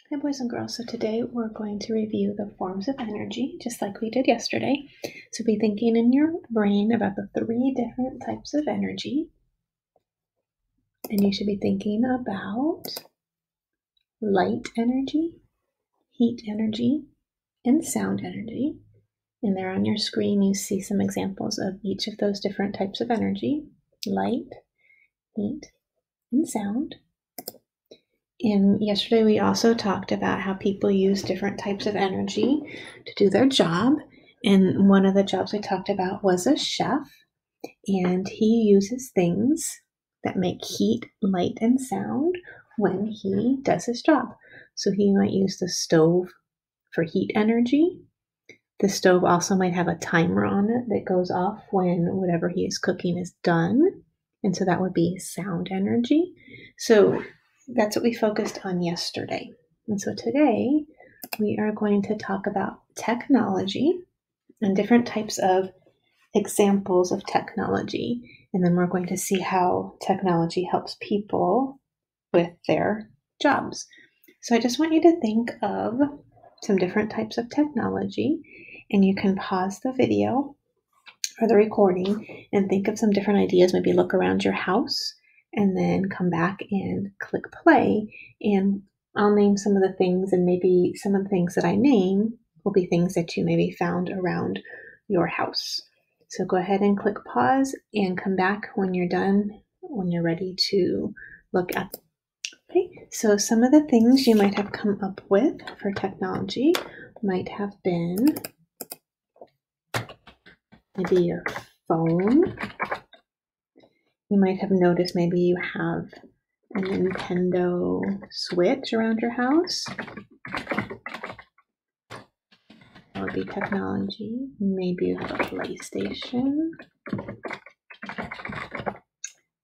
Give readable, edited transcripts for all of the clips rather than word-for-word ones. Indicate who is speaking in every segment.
Speaker 1: Hi boys and girls, so today we're going to review the forms of energy, just like we did yesterday. So be thinking in your brain about the 3 different types of energy. And you should be thinking about light energy, heat energy, and sound energy. And there on your screen you see some examples of each of those different types of energy: light, heat, and sound. And yesterday we also talked about how people use different types of energy to do their job. And one of the jobs we talked about was a chef, and he uses things that make heat, light, and sound when he does his job. So he might use the stove for heat energy. The stove also might have a timer on it that goes off when whatever he is cooking is done. And so that would be sound energy. So that's what we focused on yesterday. And so today we are going to talk about technology and different types of examples of technology. And then we're going to see how technology helps people with their jobs. So I just want you to think of some different types of technology, and you can pause the video or the recording and think of some different ideas. Maybe look around your house and then come back and click play, and I'll name some of the things, and maybe some of the things that I name will be things that you maybe found around your house. So go ahead and click pause and come back when you're done, when you're ready to look at them. Okay, so some of the things you might have come up with for technology might have been maybe your phone. You might have noticed maybe you have a Nintendo Switch around your house. That would be technology. Maybe you have a PlayStation.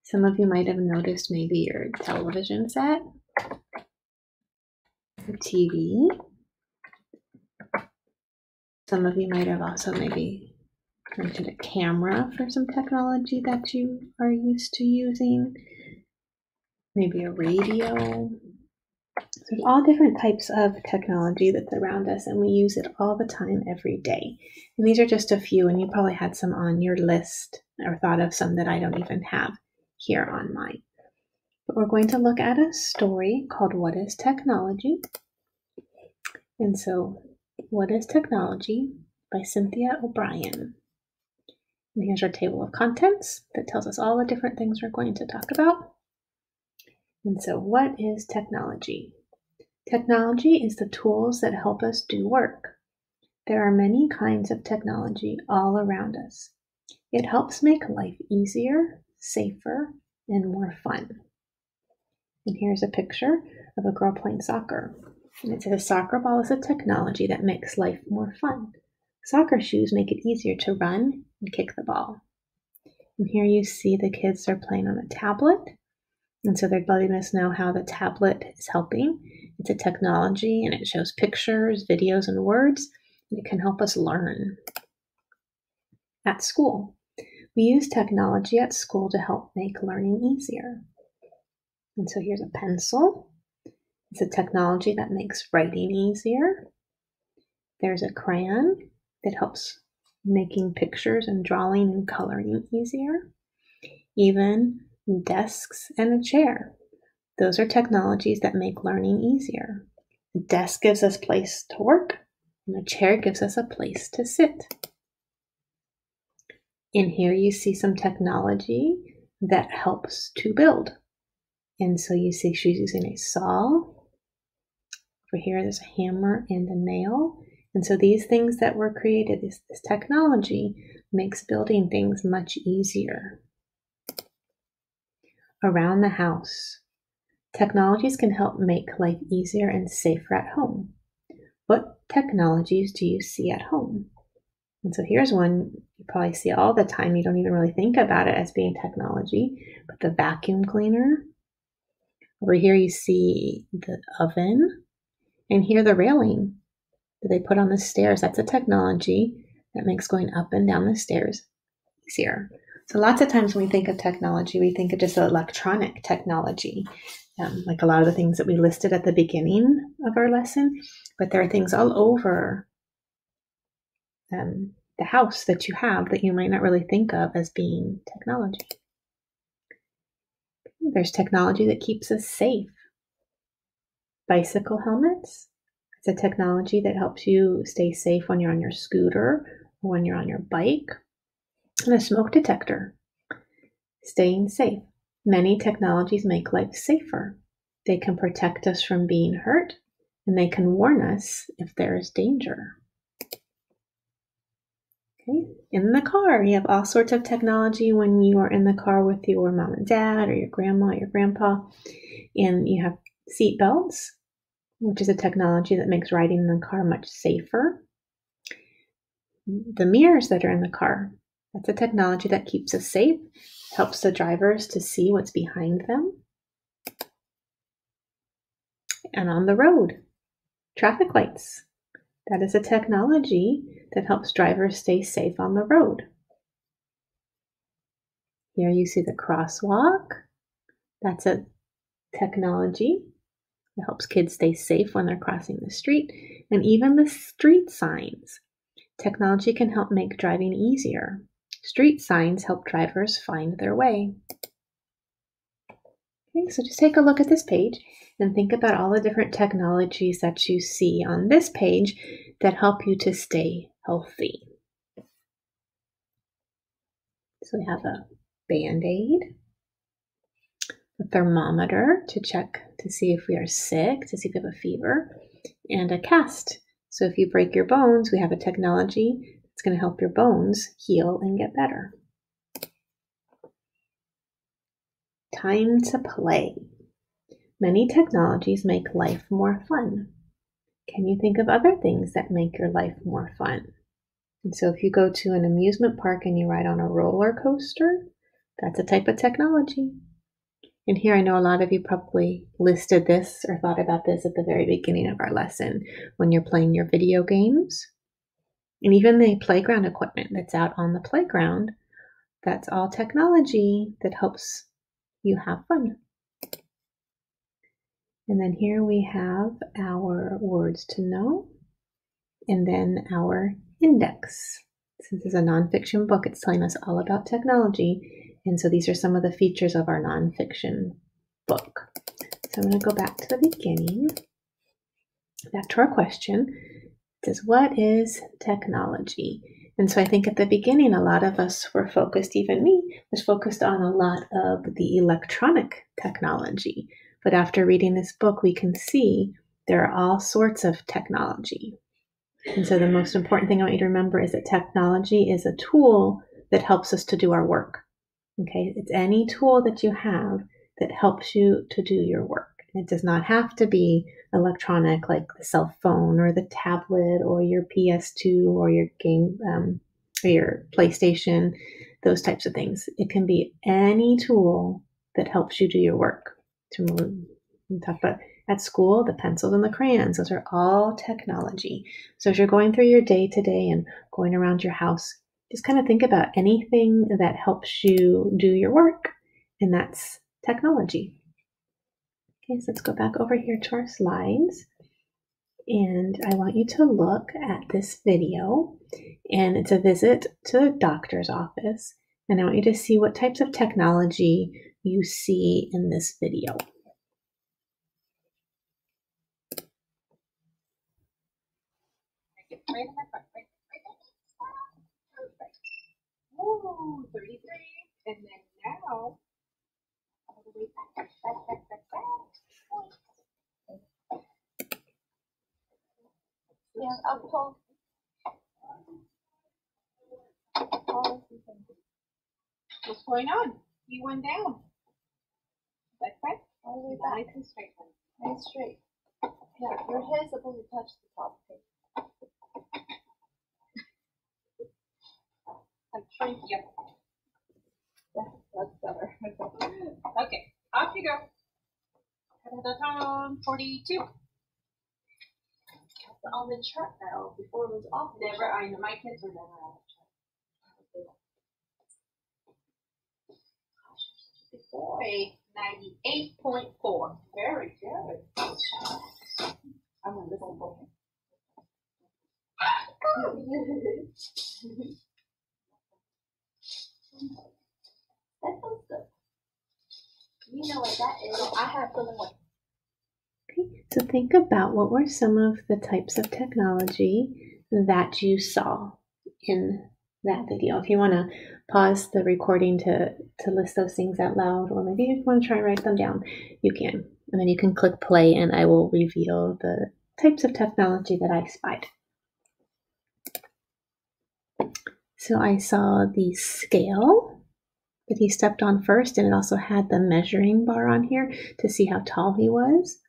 Speaker 1: Some of you might have noticed maybe your television set, your TV. Some of you might have also maybe mentioned a camera for some technology that you are used to using. Maybe a radio. There's all different types of technology that's around us, and we use it all the time, every day. And these are just a few, and you probably had some on your list or thought of some that I don't even have here on mine. But we're going to look at a story called What is Technology? And so, What is Technology by Cynthia O'Brien. And here's our table of contents that tells us all the different things we're going to talk about. And so, what is technology? Technology is the tools that help us do work. There are many kinds of technology all around us. It helps make life easier, safer, and more fun. And here's a picture of a girl playing soccer. And it says a soccer ball is a technology that makes life more fun. Soccer shoes make it easier to run and kick the ball. And here you see the kids are playing on a tablet. And so they're letting us know how the tablet is helping. It's a technology, and it shows pictures, videos, and words, and it can help us learn. At school, we use technology at school to help make learning easier. And so here's a pencil. It's a technology that makes writing easier. There's a crayon that helps making pictures and drawing and coloring easier. Even desks and a chair. Those are technologies that make learning easier. A desk gives us a place to work, and a chair gives us a place to sit. In here you see some technology that helps to build. And so you see she's using a saw. Over here there's a hammer and a nail. And so these things that were created, this technology, makes building things much easier. Around the house, technologies can help make life easier and safer at home. What technologies do you see at home? And so here's one you probably see all the time. You don't even really think about it as being technology, but the vacuum cleaner. Over here you see the oven, and here the railing that they put on the stairs. That's a technology that makes going up and down the stairs easier. So lots of times when we think of technology, we think of just electronic technology, like a lot of the things that we listed at the beginning of our lesson, but there are things all over the house that you have that you might not really think of as being technology. There's technology that keeps us safe. Bicycle helmets. It's a technology that helps you stay safe when you're on your scooter or when you're on your bike. And a smoke detector. Staying safe. Many technologies make life safer. They can protect us from being hurt, and they can warn us if there is danger. Okay. In the car, you have all sorts of technology when you are in the car with your mom and dad or your grandma or your grandpa. And you have seat belts, which is a technology that makes riding in the car much safer. The mirrors that are in the car, that's a technology that keeps us safe, helps the drivers to see what's behind them. And on the road, traffic lights. That is a technology that helps drivers stay safe on the road. Here you see the crosswalk. That's a technology that helps kids stay safe when they're crossing the street. And even the street signs. Technology can help make driving easier. Street signs help drivers find their way. Okay, so just take a look at this page and think about all the different technologies that you see on this page that help you to stay healthy. So we have a Band-Aid, a thermometer to check to see if we are sick, to see if we have a fever, and a cast. So if you break your bones, we have a technology that's going to help your bones heal and get better. Time to play. Many technologies make life more fun. Can you think of other things that make your life more fun? And so if you go to an amusement park and you ride on a roller coaster, that's a type of technology. And here I know a lot of you probably listed this or thought about this at the very beginning of our lesson when you're playing your video games. And even the playground equipment that's out on the playground, that's all technology that helps you have fun. And then here we have our words to know, and then our index. Since it's a nonfiction book, it's telling us all about technology. And so these are some of the features of our nonfiction book. So I'm going to go back to the beginning, back to our question. It says, what is technology? And so I think at the beginning, a lot of us were focused, even me, was focused on a lot of the electronic technology. But after reading this book, we can see there are all sorts of technology. And so the most important thing I want you to remember is that technology is a tool that helps us to do our work. Okay, it's any tool that you have that helps you to do your work. It does not have to be electronic like the cell phone or the tablet or your PS2 or your game or your PlayStation, those types of things. It can be any tool that helps you do your work. So we talk about at school, the pencils and the crayons, those are all technology. So as you're going through your day to day and going around your house, just kind of think about anything that helps you do your work, and that's technology. Okay, so let's go back over here to our slides. And I want you to look at this video, and it's a visit to the doctor's office. And I want you to see what types of technology you see in this video.
Speaker 2: Right in the front, right perfect. Ooh, 33. And then now, all the way back. Yeah, up tall. What's going on? You went down. Is that correct? All the way back. Nice and straight. Nice straight. Yeah, your head's supposed to touch the top. Okay. Like shrink, yep. Yeah, that's better. Okay, off you go. 42. On the chart now, before it was off. Never, I know my kids were never on the chart. Gosh, you're such a good boy. 98.4. Very good. That feels good. You know what that is. I have the one.
Speaker 1: Okay, so think about what were some of the types of technology that you saw in that video. If you want to pause the recording to list those things out loud, or maybe if you want to try and write them down, you can. And then you can click play and I will reveal the types of technology that I spied. So I saw the scale that he stepped on first, and it also had the measuring bar on here to see how tall he was.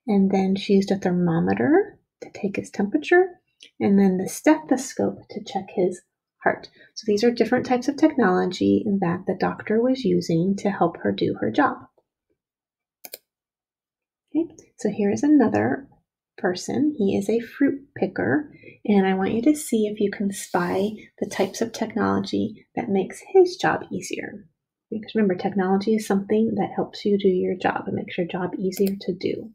Speaker 1: And then she used a thermometer to take his temperature, and then the stethoscope to check his heart. So these are different types of technology that the doctor was using to help her do her job. Okay, so here is another person. He is a fruit picker, and I want you to see if you can spy the types of technology that makes his job easier. Because remember, technology is something that helps you do your job and makes your job easier to do.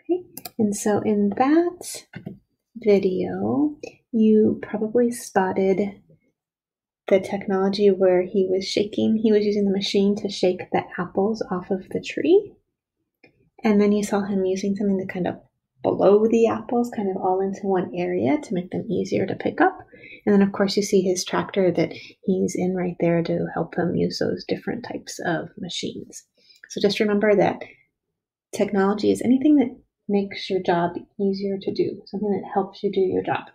Speaker 1: Okay, and so in that video, you probably spotted the technology where he was using the machine to shake the apples off of the tree. And then you saw him using something to kind of blow the apples kind of all into one area to make them easier to pick up. And then of course you see his tractor that he's in right there to help him use those different types of machines. So just remember that technology is anything that makes your job easier to do, something that helps you do your job.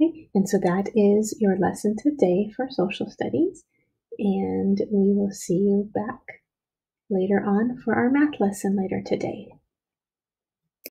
Speaker 1: Okay, and so that is your lesson today for social studies, and we will see you back later on for our math lesson later today.